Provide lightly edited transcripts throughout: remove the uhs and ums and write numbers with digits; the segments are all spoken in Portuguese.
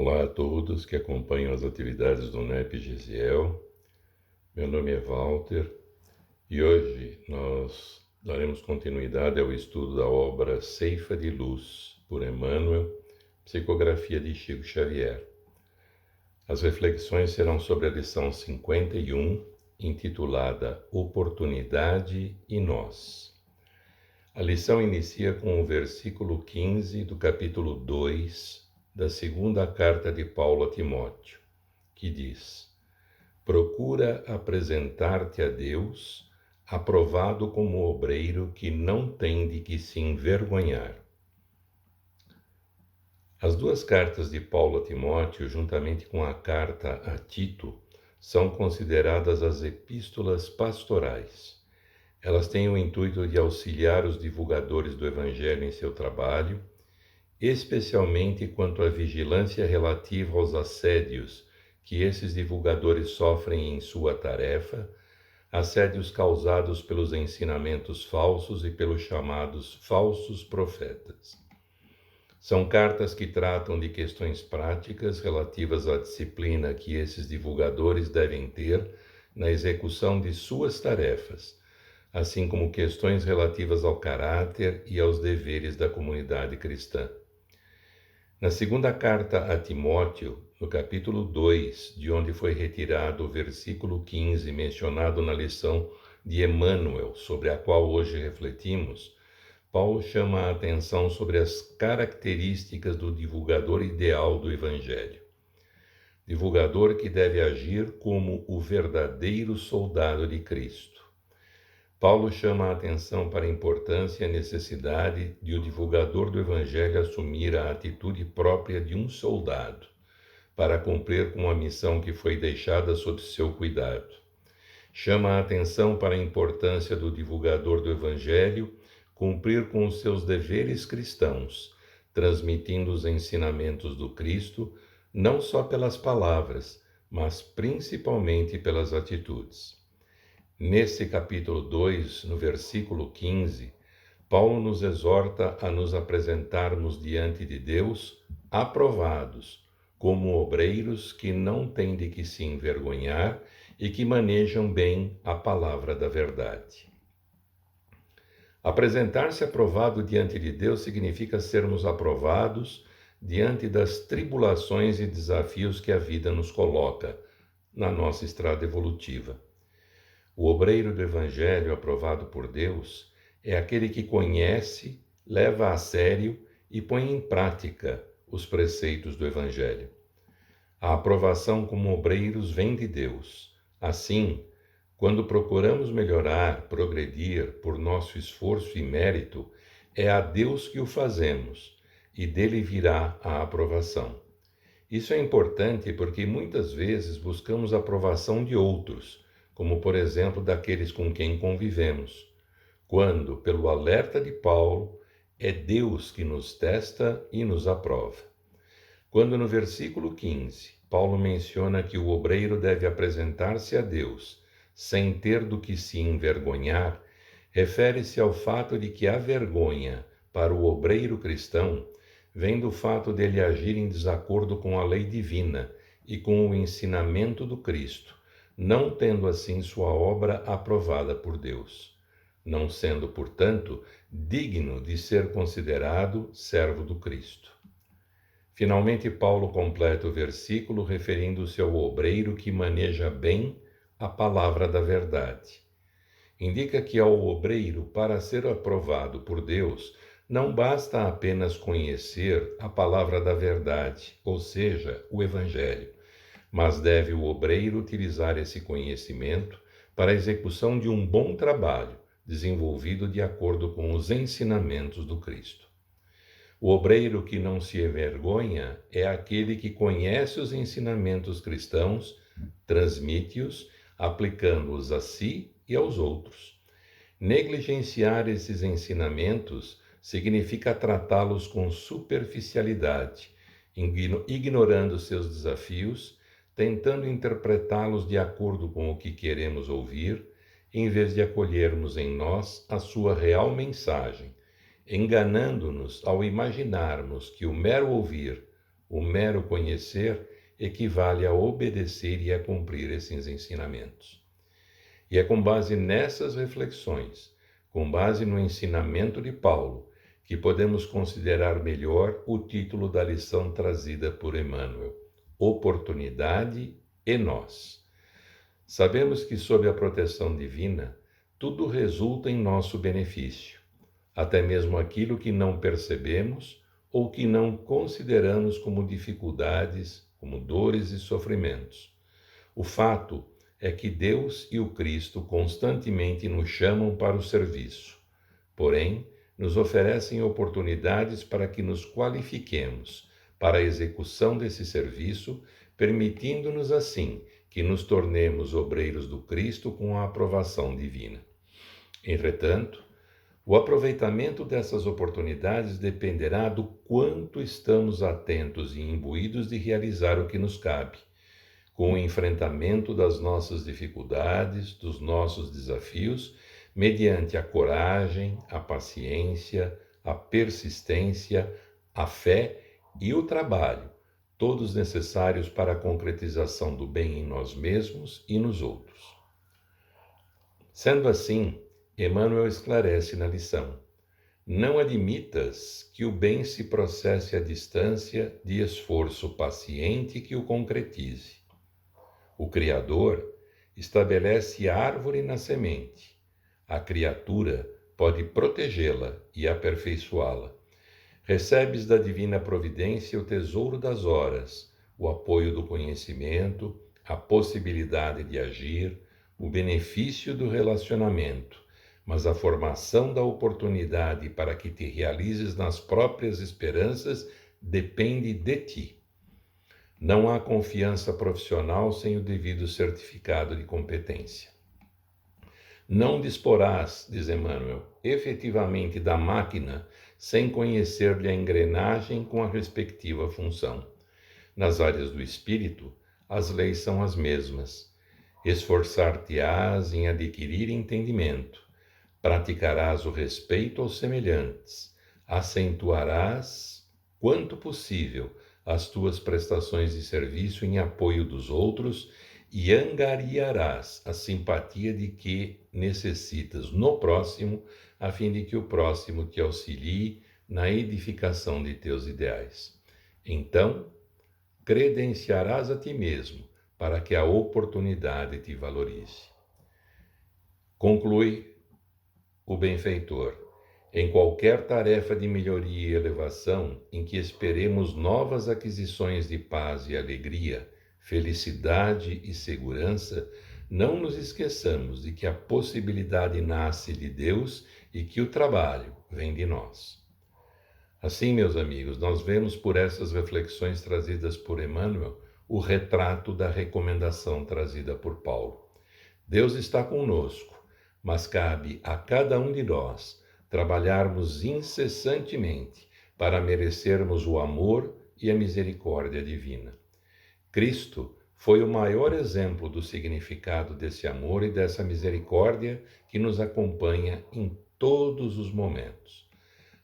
Olá a todos que acompanham as atividades do NEP Gesiel. Meu nome é Walter e hoje nós daremos continuidade ao estudo da obra Ceifa de Luz, por Emmanuel, psicografia de Chico Xavier. As reflexões serão sobre a lição 51, intitulada Oportunidade e Nós. A lição inicia com o versículo 15 do capítulo 2 da segunda carta de Paulo a Timóteo, que diz: Procura apresentar-te a Deus, aprovado como obreiro que não tem de que se envergonhar. As duas cartas de Paulo a Timóteo, juntamente com a carta a Tito, são consideradas as epístolas pastorais. Elas têm o intuito de auxiliar os divulgadores do Evangelho em seu trabalho, especialmente quanto à vigilância relativa aos assédios que esses divulgadores sofrem em sua tarefa, assédios causados pelos ensinamentos falsos e pelos chamados falsos profetas. São cartas que tratam de questões práticas relativas à disciplina que esses divulgadores devem ter na execução de suas tarefas, assim como questões relativas ao caráter e aos deveres da comunidade cristã. Na segunda carta a Timóteo, no capítulo 2, de onde foi retirado o versículo 15 mencionado na lição de Emmanuel, sobre a qual hoje refletimos, Paulo chama a atenção sobre as características do divulgador ideal do Evangelho. Divulgador que deve agir como o verdadeiro soldado de Cristo. Paulo chama a atenção para a importância e a necessidade de o divulgador do Evangelho assumir a atitude própria de um soldado, para cumprir com a missão que foi deixada sob seu cuidado. Chama a atenção para a importância do divulgador do Evangelho cumprir com os seus deveres cristãos, transmitindo os ensinamentos do Cristo, não só pelas palavras, mas principalmente pelas atitudes. Nesse capítulo 2, no versículo 15, Paulo nos exorta a nos apresentarmos diante de Deus aprovados, como obreiros que não têm de que se envergonhar e que manejam bem a palavra da verdade. Apresentar-se aprovado diante de Deus significa sermos aprovados diante das tribulações e desafios que a vida nos coloca na nossa estrada evolutiva. O obreiro do Evangelho aprovado por Deus é aquele que conhece, leva a sério e põe em prática os preceitos do Evangelho. A aprovação como obreiros vem de Deus. Assim, quando procuramos melhorar, progredir por nosso esforço e mérito, é a Deus que o fazemos e dele virá a aprovação. Isso é importante porque muitas vezes buscamos a aprovação de outros, como por exemplo daqueles com quem convivemos, quando, pelo alerta de Paulo, é Deus que nos testa e nos aprova. Quando no versículo 15, Paulo menciona que o obreiro deve apresentar-se a Deus sem ter do que se envergonhar, refere-se ao fato de que a vergonha, para o obreiro cristão, vem do fato dele agir em desacordo com a lei divina e com o ensinamento do Cristo, não tendo assim sua obra aprovada por Deus, não sendo, portanto, digno de ser considerado servo do Cristo. Finalmente, Paulo completa o versículo referindo-se ao obreiro que maneja bem a palavra da verdade. Indica que ao obreiro, para ser aprovado por Deus, não basta apenas conhecer a palavra da verdade, ou seja, o Evangelho, mas deve o obreiro utilizar esse conhecimento para a execução de um bom trabalho, desenvolvido de acordo com os ensinamentos do Cristo. O obreiro que não se envergonha é aquele que conhece os ensinamentos cristãos, transmite-os, aplicando-os a si e aos outros. Negligenciar esses ensinamentos significa tratá-los com superficialidade, ignorando seus desafios, tentando interpretá-los de acordo com o que queremos ouvir, em vez de acolhermos em nós a sua real mensagem, enganando-nos ao imaginarmos que o mero ouvir o mero conhecer equivale a obedecer e a cumprir esses ensinamentos. E é com base nessas reflexões, com base no ensinamento de Paulo, que podemos considerar melhor o título da lição trazida por Emmanuel: Oportunidade e Nós. Sabemos que, sob a proteção divina, tudo resulta em nosso benefício, até mesmo aquilo que não percebemos ou que não consideramos como dificuldades, como dores e sofrimentos. O fato é que Deus e o Cristo constantemente nos chamam para o serviço, porém, nos oferecem oportunidades para que nos qualifiquemos para a execução desse serviço, permitindo-nos assim que nos tornemos obreiros do Cristo com a aprovação divina. Entretanto, o aproveitamento dessas oportunidades dependerá do quanto estamos atentos e imbuídos de realizar o que nos cabe, com o enfrentamento das nossas dificuldades, dos nossos desafios, mediante a coragem, a paciência, a persistência, a fé e o trabalho, todos necessários para a concretização do bem em nós mesmos e nos outros. Sendo assim, Emmanuel esclarece na lição: não admitas que o bem se processe à distância de esforço paciente que o concretize. O Criador estabelece árvore na semente. A criatura pode protegê-la e aperfeiçoá-la. Recebes da divina providência o tesouro das horas, o apoio do conhecimento, a possibilidade de agir, o benefício do relacionamento, mas a formação da oportunidade para que te realizes nas próprias esperanças depende de ti. Não há confiança profissional sem o devido certificado de competência. Não disporás, diz Emmanuel, efetivamente da máquina sem conhecer-lhe a engrenagem com a respectiva função. Nas áreas do espírito, as leis são as mesmas. Esforçar-te-ás em adquirir entendimento, praticarás o respeito aos semelhantes, acentuarás, quanto possível, as tuas prestações de serviço em apoio dos outros e angariarás a simpatia de que necessitas no próximo, a fim de que o próximo te auxilie na edificação de teus ideais. Então, credenciarás a ti mesmo para que a oportunidade te valorize. Conclui o benfeitor: em qualquer tarefa de melhoria e elevação em que esperemos novas aquisições de paz e alegria, felicidade e segurança, não nos esqueçamos de que a possibilidade nasce de Deus e que o trabalho vem de nós. Assim, meus amigos, nós vemos por essas reflexões trazidas por Emmanuel o retrato da recomendação trazida por Paulo. Deus está conosco, mas cabe a cada um de nós trabalharmos incessantemente para merecermos o amor e a misericórdia divina. Cristo foi o maior exemplo do significado desse amor e dessa misericórdia que nos acompanha em todos os momentos.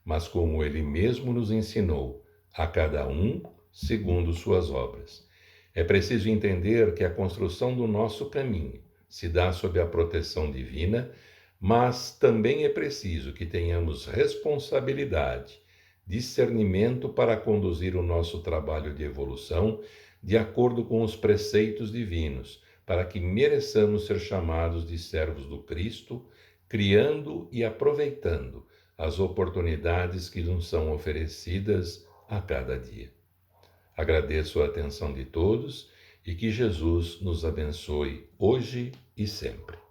Mas como ele mesmo nos ensinou, a cada um segundo suas obras. É preciso entender que a construção do nosso caminho se dá sob a proteção divina, mas também é preciso que tenhamos responsabilidade, discernimento para conduzir o nosso trabalho de evolução de acordo com os preceitos divinos, para que mereçamos ser chamados de servos do Cristo, criando e aproveitando as oportunidades que nos são oferecidas a cada dia. Agradeço a atenção de todos e que Jesus nos abençoe hoje e sempre.